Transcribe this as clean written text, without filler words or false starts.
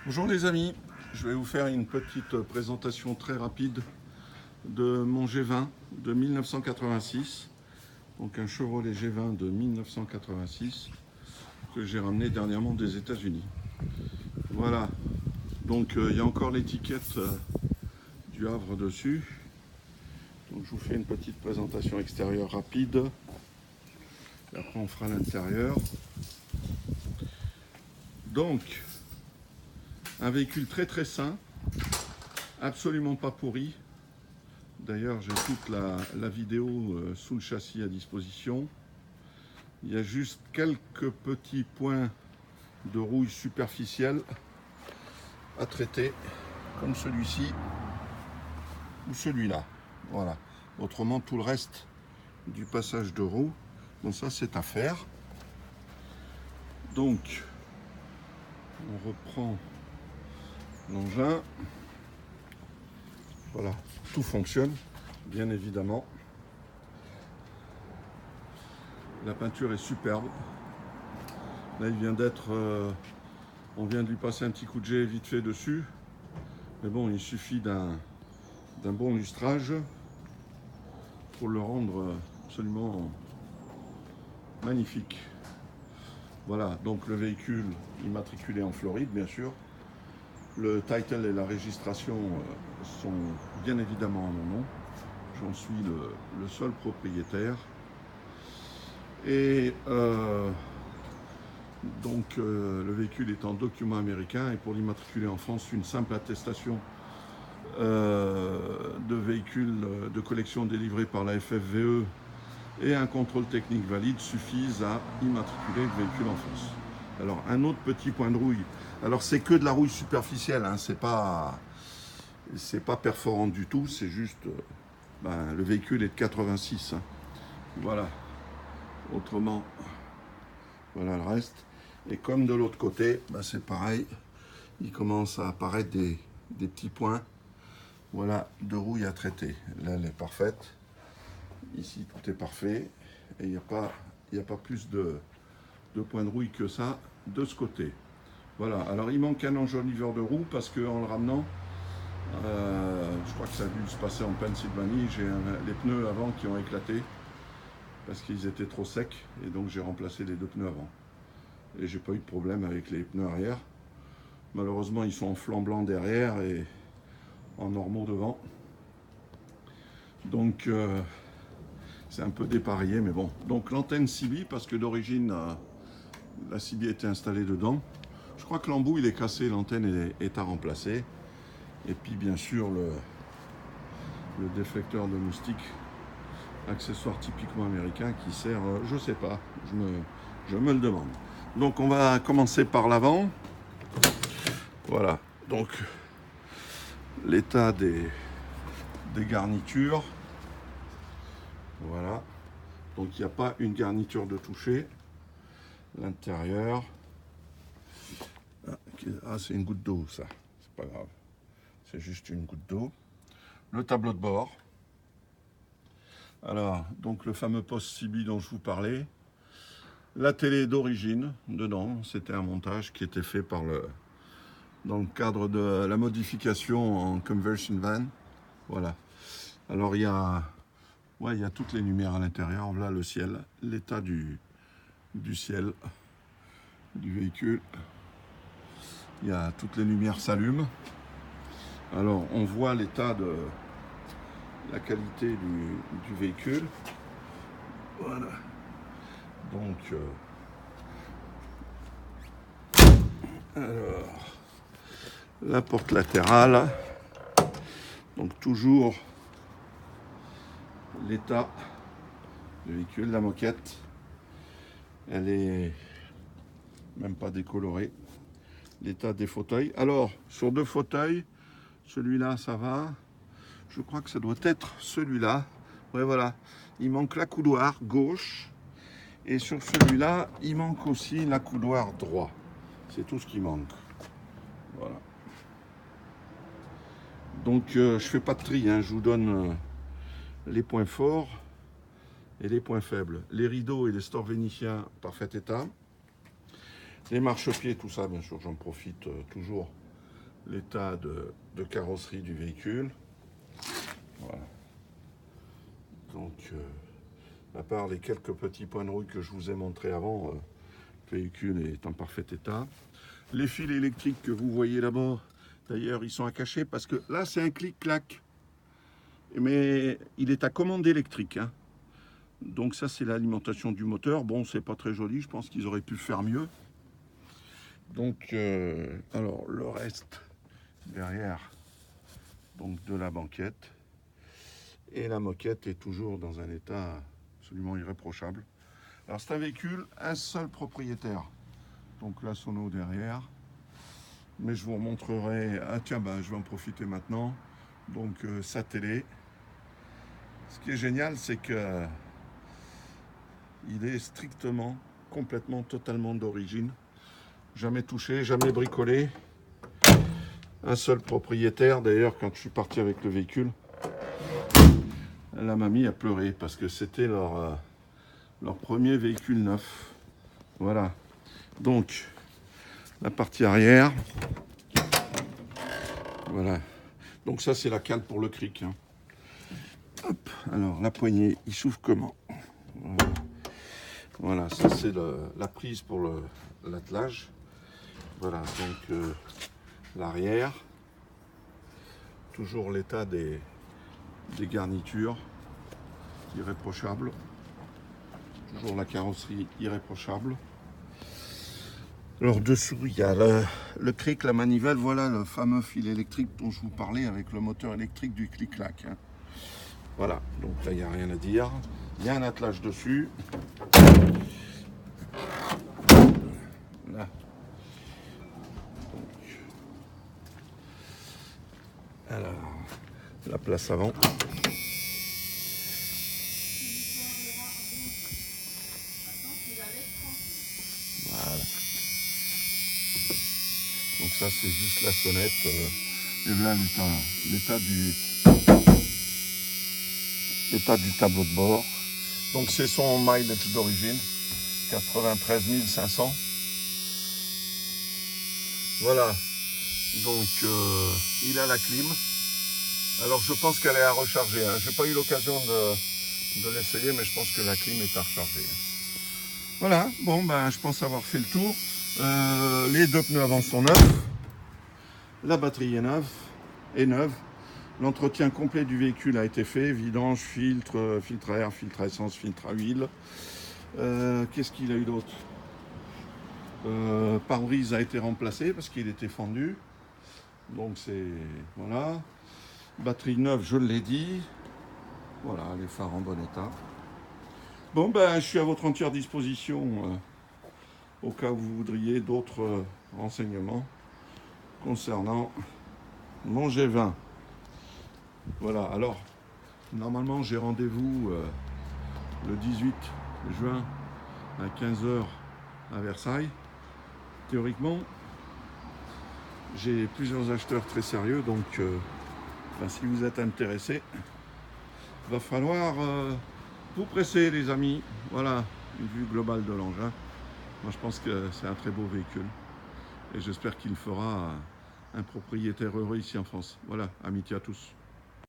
Bonjour les amis, je vais vous faire une petite présentation très rapide de mon G20 de 1986, donc un Chevrolet G20 de 1986 que j'ai ramené dernièrement des États-Unis. Voilà, donc il y a encore l'étiquette du Havre dessus. Donc je vous fais une petite présentation extérieure rapide, et après on fera l'intérieur. Donc, un véhicule très très sain, absolument pas pourri. D'ailleurs, j'ai toute la vidéo sous le châssis à disposition. Il y a juste quelques petits points de rouille superficielle à traiter, comme celui-ci ou celui-là. Voilà. Autrement, tout le reste du passage de roue, bon ça c'est à faire. Donc, on reprend l'engin. Voilà, tout fonctionne, bien évidemment. La peinture est superbe. Là, il vient d'être... on vient de lui passer un petit coup de jet vite fait dessus. Mais bon, il suffit d'un bon lustrage pour le rendre absolument magnifique. Voilà, donc le véhicule immatriculé en Floride, bien sûr. Le title et la registration sont bien évidemment à mon nom. J'en suis le seul propriétaire. Et donc le véhicule est en document américain et pour l'immatriculer en France, une simple attestation de véhicule de collection délivré par la FFVE et un contrôle technique valide suffisent à immatriculer le véhicule en France. Alors un autre petit point de rouille, alors c'est que de la rouille superficielle, hein, c'est pas perforant du tout, c'est juste le véhicule est de 86, hein. Voilà, autrement voilà le reste. Et comme de l'autre côté, c'est pareil, il commence à apparaître des petits points, voilà, de rouille à traiter. Là elle est parfaite, ici tout est parfait et il n'y a pas plus de points de rouille que ça de ce côté. Voilà, alors il manque un enjoliveur de roue parce qu'en le ramenant, je crois que ça a dû se passer en Pennsylvanie, j'ai les pneus avant qui ont éclaté parce qu'ils étaient trop secs et donc j'ai remplacé les deux pneus avant. Et j'ai pas eu de problème avec les pneus arrière. Malheureusement, ils sont en flanc blanc derrière et en normaux devant. Donc c'est un peu dépareillé, mais bon. Donc l'antenne CB, parce que d'origine la CB était installée dedans. Je crois que l'embout il est cassé, l'antenne est à remplacer. Et puis bien sûr le déflecteur de moustique, accessoire typiquement américain qui sert, je sais pas, je me le demande. Donc on va commencer par l'avant. Voilà, donc l'état des garnitures. Voilà, donc il n'y a pas une garniture de toucher. L'intérieur. Ah, c'est une goutte d'eau, ça, c'est pas grave. C'est juste une goutte d'eau. Le tableau de bord. Alors, donc le fameux poste CB dont je vous parlais. La télé d'origine, dedans, c'était un montage qui était fait dans le cadre de la modification en conversion van. Voilà. Alors il y a toutes les lumières à l'intérieur. Voilà le ciel, l'état du ciel du véhicule. Il y a toutes les lumières s'allument. Alors on voit l'état de la qualité du véhicule. Voilà. Donc alors la porte latérale. Donc toujours l'état du véhicule, la moquette. Elle est même pas décolorée. L'état des fauteuils. Alors sur deux fauteuils, celui-là ça va. Je crois que ça doit être celui-là. Ouais, voilà. Il manque la coudoir gauche. Et sur celui-là, il manque aussi la coudoir droit. C'est tout ce qui manque. Voilà. Donc, je fais pas de tri. Hein. Je vous donne les points forts et les points faibles. Les rideaux et les stores vénitiens, parfait état. Les marchepieds, tout ça, bien sûr, j'en profite toujours l'état de carrosserie du véhicule. Voilà. Donc, à part les quelques petits points de rouille que je vous ai montrés avant, le véhicule est en parfait état. Les fils électriques que vous voyez là-bas, d'ailleurs, ils sont à cacher parce que là, c'est un clic-clac. Mais il est à commande électrique, hein. Donc ça, c'est l'alimentation du moteur. Bon, c'est pas très joli, je pense qu'ils auraient pu faire mieux. Donc, alors, le reste derrière, donc de la banquette. Et la moquette est toujours dans un état absolument irréprochable. Alors, c'est un véhicule, un seul propriétaire. Donc la sono derrière. Mais je vous montrerai... Ah tiens, bah, je vais en profiter maintenant. Donc, sa télé. Ce qui est génial, c'est que il est strictement, complètement, totalement d'origine. Jamais touché, jamais bricolé. Un seul propriétaire. D'ailleurs, quand je suis parti avec le véhicule, la mamie a pleuré parce que c'était leur premier véhicule neuf. Voilà. Donc, la partie arrière. Voilà. Donc ça, c'est la cale pour le cric, hein. Hop. Alors, la poignée, il s'ouvre comment? Voilà. Voilà, ça c'est la prise pour l'attelage. Voilà, donc l'arrière. Toujours l'état des garnitures. Irréprochable. Toujours la carrosserie irréprochable. Alors dessous, il y a le cric, la manivelle. Voilà le fameux fil électrique dont je vous parlais avec le moteur électrique du clic-clac, hein. Voilà, donc là, il n'y a rien à dire. Il y a un attelage dessus. Là. Donc, alors, la place avant. Voilà. Donc ça, c'est juste la sonnette. Et là, l'état du tableau de bord. Donc c'est son mileage d'origine, 93 500. Voilà, donc il a la clim. Alors je pense qu'elle est à recharger, hein. J'ai pas eu l'occasion de l'essayer, mais je pense que la clim est à recharger. Voilà, bon ben je pense avoir fait le tour. Les deux pneus avant sont neufs. La batterie est neuve. L'entretien complet du véhicule a été fait, vidange, filtre, filtre à air, filtre à essence, filtre à huile. Qu'est-ce qu'il a eu d'autre? Pare-brise a été remplacé parce qu'il était fendu. Donc c'est... Voilà. Batterie neuve, je l'ai dit. Voilà, les phares en bon état. Bon ben, je suis à votre entière disposition au cas où vous voudriez d'autres renseignements concernant mon G20. Voilà, alors, normalement j'ai rendez-vous le 18 juin à 15 h à Versailles. Théoriquement, j'ai plusieurs acheteurs très sérieux, donc si vous êtes intéressés, il va falloir vous presser les amis. Voilà, une vue globale de l'engin. Moi je pense que c'est un très beau véhicule et j'espère qu'il fera un propriétaire heureux ici en France. Voilà, amitié à tous.